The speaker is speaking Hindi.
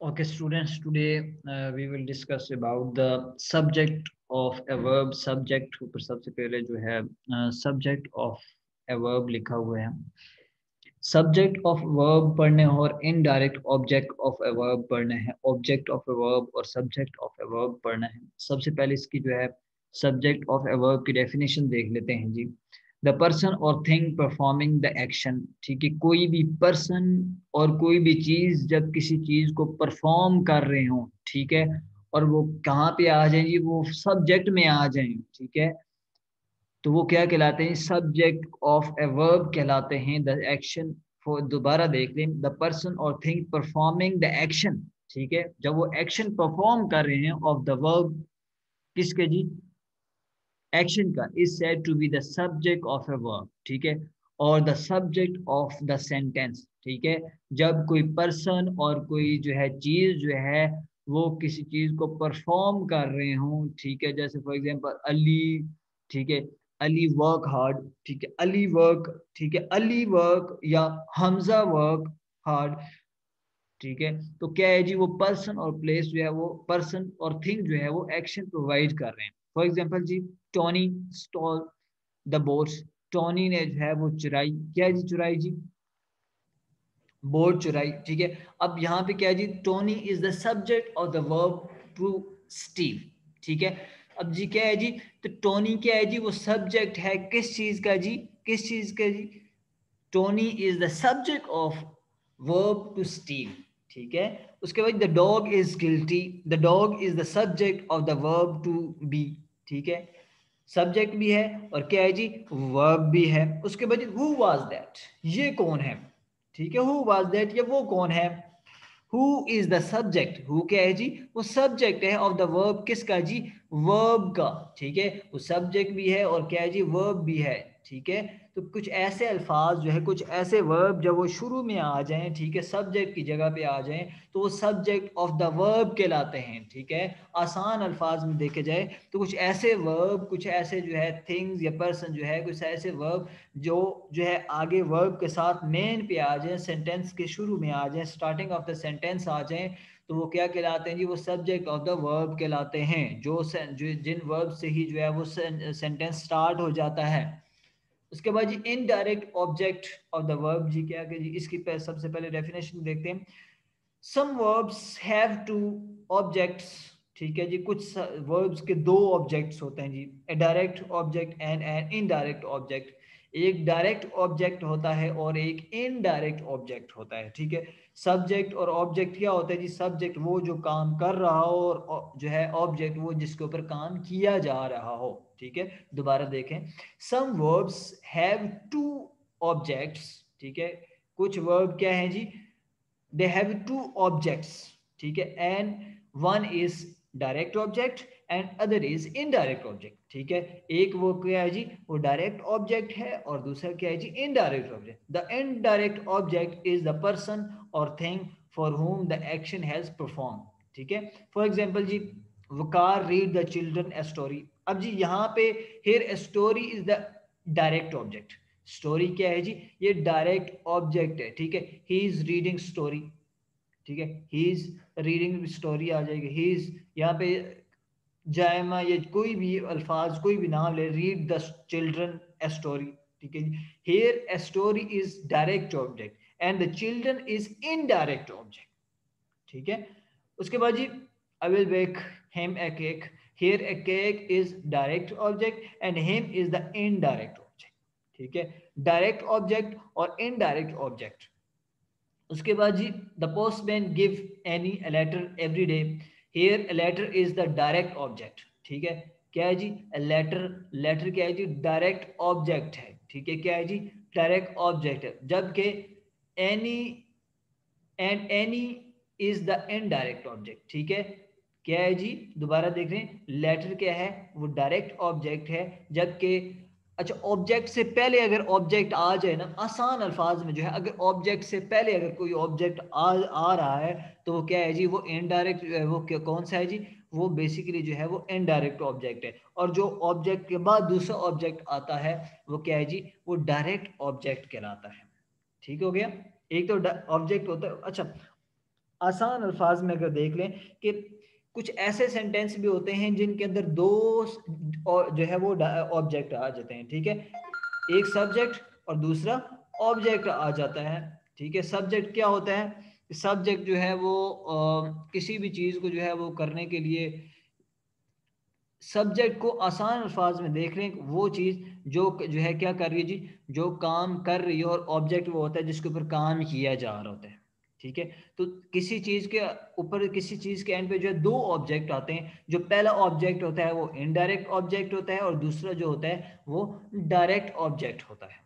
Okay, students, today we will discuss about the subject of a verb. Subject ऊपर सबसे पहले जो है subject of a verb लिखा हुआ है. Subject of verb पढ़ने और indirect object of a verb पढ़ने हैं. Object of a verb और subject of a verb पढ़ना है. सबसे पहले इसकी जो है subject of a verb की definition देख लेते हैं जी. द पर्सन और थिंग परफॉर्मिंग द एक्शन. ठीक है, कोई भी पर्सन और कोई भी चीज जब किसी चीज को परफॉर्म कर रहे हो, ठीक है, और वो कहाँ पे आ जाए जी, वो सब्जेक्ट में आ जाए, ठीक है, तो वो क्या कहलाते हैं, सब्जेक्ट ऑफ ए वर्ब कहलाते हैं. द एक्शन, फॉर दोबारा देख लें, द पर्सन और थिंग परफॉर्मिंग द एक्शन. ठीक है, जब वो एक्शन परफॉर्म कर रहे हैं ऑफ द वर्ब, किसके जी, एक्शन का, is said to be the subject of a verb. ठीक है, और the subject of the sentence. ठीक है, जब कोई पर्सन और कोई जो है चीज जो है वो किसी चीज को परफॉर्म कर रहे हो, ठीक है, जैसे फॉर एग्जांपल अली, ठीक है, अली वर्क हार्ड, ठीक है, अली वर्क, ठीक है, अली वर्क, या हमजा वर्क हार्ड. ठीक है, तो क्या है जी, वो पर्सन और प्लेस जो है, वो पर्सन और थिंग जो है वो एक्शन प्रोवाइड कर रहे हैं. फॉर एग्जांपल जी, Tony stole the boats. Tony ने जो है वो चुराई, क्या है जी, चुराई जी, बोट चुराई. ठीक है, अब यहाँ पे क्या है जी, Tony is the subject of the verb to steal. ठीक है, अब जी क्या है जी, तो टोनी क्या है जी, वो सब्जेक्ट है किस चीज का जी, किस चीज का जी, Tony is the subject of verb to steal. ठीक है, उसके बाद the dog is guilty. The dog is the subject of the verb to be. ठीक है, सब्जेक्ट भी है और क्या है जी, वर्ब भी है. उसके बाद हु वाज दैट, ये कौन है. ठीक है, हु वाज दैट, ये वो कौन है. Who is the subject, who क्या है जी, वो सब्जेक्ट है ऑफ द वर्ब, किसका जी, वर्ब का. ठीक है, वो सब्जेक्ट भी है और क्या है जी, वर्ब भी है. ठीक है, तो कुछ ऐसे अल्फाज जो है, कुछ ऐसे वर्ब जब वो शुरू में आ जाएं, ठीक है, सब्जेक्ट की जगह पे आ जाएं, तो वो सब्जेक्ट ऑफ द वर्ब कहलाते हैं. ठीक है, आसान अल्फाज में देखे जाए तो कुछ ऐसे वर्ब, कुछ ऐसे जो है थिंग्स या पर्सन जो है, कुछ ऐसे वर्ब जो है आगे वर्ब के साथ मेन पे आ जाए, सेंटेंस के शुरू में आ जाए, स्टार्टिंग ऑफ द सेंटेंस आ जाए, तो वो क्या कहलाते हैं जी, वो सब्जेक्ट ऑफ द वर्ब कहलाते हैं. जो जिन वर्ब से ही जो है वो सेंटेंस स्टार्ट हो जाता है. उसके बाद जी indirect object of the verb जी, क्या जी, इसकी सबसे पहले डेफिनेशन देखते हैं. Some verbs have two objects. ठीक है जी, कुछ वर्ब्स के दो ऑब्जेक्ट्स होते हैं जी, a direct object and an indirect object. एक डायरेक्ट ऑब्जेक्ट होता है और एक इनडायरेक्ट ऑब्जेक्ट होता है. ठीक है, सब्जेक्ट और ऑब्जेक्ट क्या होता है जी, सब्जेक्ट वो जो काम कर रहा हो और जो है ऑब्जेक्ट वो जिसके ऊपर काम किया जा रहा हो. ठीक है, दोबारा देखें, some verbs have two objects. ठीक है, कुछ वर्ब क्या है जी, they have two objects. ठीक है, and one is direct object and other is indirect object. ठीक है, एक वो क्या है जी, वो डायरेक्ट ऑब्जेक्ट है और दूसरा क्या है जी, indirect object. The indirect object is the person और thing for whom the action has performed. ठीक है, फॉर एग्जाम्पल जी, Waqar read the children a story. अब जी यहाँ पे here a story is the direct object. Story क्या है जी, ये डायरेक्ट ऑब्जेक्ट है. ठीक है, ही इज रीडिंग स्टोरी. ठीक है, ही इज रीडिंग स्टोरी आ जाएगी. ही इज, यहाँ पे जायमा, ये कोई भी अल्फाज, कोई भी नाम ले, read the children a story. ठीक है, here a story is direct object and the children is indirect object. ठीक है, उसके बाद जी, I will bake him a cake. Here a cake is direct object and him is the indirect object. ठीक है, डायरेक्ट ऑब्जेक्ट और इनडायरेक्ट ऑब्जेक्ट. उसके बाद जी, the postman give Annie a letter every day. Here a letter is the direct object. ठीक है, क्या है जी, लेटर, लेटर क्या है जी, डायरेक्ट ऑब्जेक्ट है. ठीक है, क्या है जी, डायरेक्ट ऑब्जेक्ट है, जबकि any and any is the indirect object. ठीक है, क्या है जी, दोबारा देख रहे हैं, लेटर क्या है, वो डायरेक्ट ऑब्जेक्ट है, जबकि अच्छा, ऑब्जेक्ट से पहले अगर ऑब्जेक्ट आ जाए ना, आसान अल्फाज में जो है, अगर ऑब्जेक्ट से पहले अगर कोई ऑब्जेक्ट आ रहा है, तो वो क्या है जी, वो इनडायरेक्ट, वो कौन सा है जी, वो बेसिकली जो है वो इनडायरेक्ट ऑब्जेक्ट है. और जो ऑब्जेक्ट के बाद दूसरा ऑब्जेक्ट आता है, वो क्या है जी, वो डायरेक्ट ऑब्जेक्ट कहलाता है. ठीक हो गया, एक तो ऑब्जेक्ट होता है. अच्छा, आसान अल्फाज में अगर देख लें कि कुछ ऐसे सेंटेंस भी होते हैं जिनके अंदर दो जो है वो ऑब्जेक्ट आ जाते हैं, ठीक है, एक सब्जेक्ट और दूसरा ऑब्जेक्ट आ जाता है, ठीक है। सब्जेक्ट क्या होता है, सब्जेक्ट जो है वो किसी भी चीज़ को जो है वो करने के लिए, सब्जेक्ट को आसान अल्फाज में देख लें, वो चीज़ जो है क्या कर रही है जी, जो काम कर रही है, और ऑब्जेक्ट वो होता है जिसके ऊपर काम किया जा रहा होता है, ठीक है। तो किसी चीज़ के ऊपर, किसी चीज़ के एंड पे जो है दो ऑब्जेक्ट आते हैं, जो पहला ऑब्जेक्ट होता है वो इनडायरेक्ट ऑब्जेक्ट होता है और दूसरा जो होता है वो डायरेक्ट ऑब्जेक्ट होता है,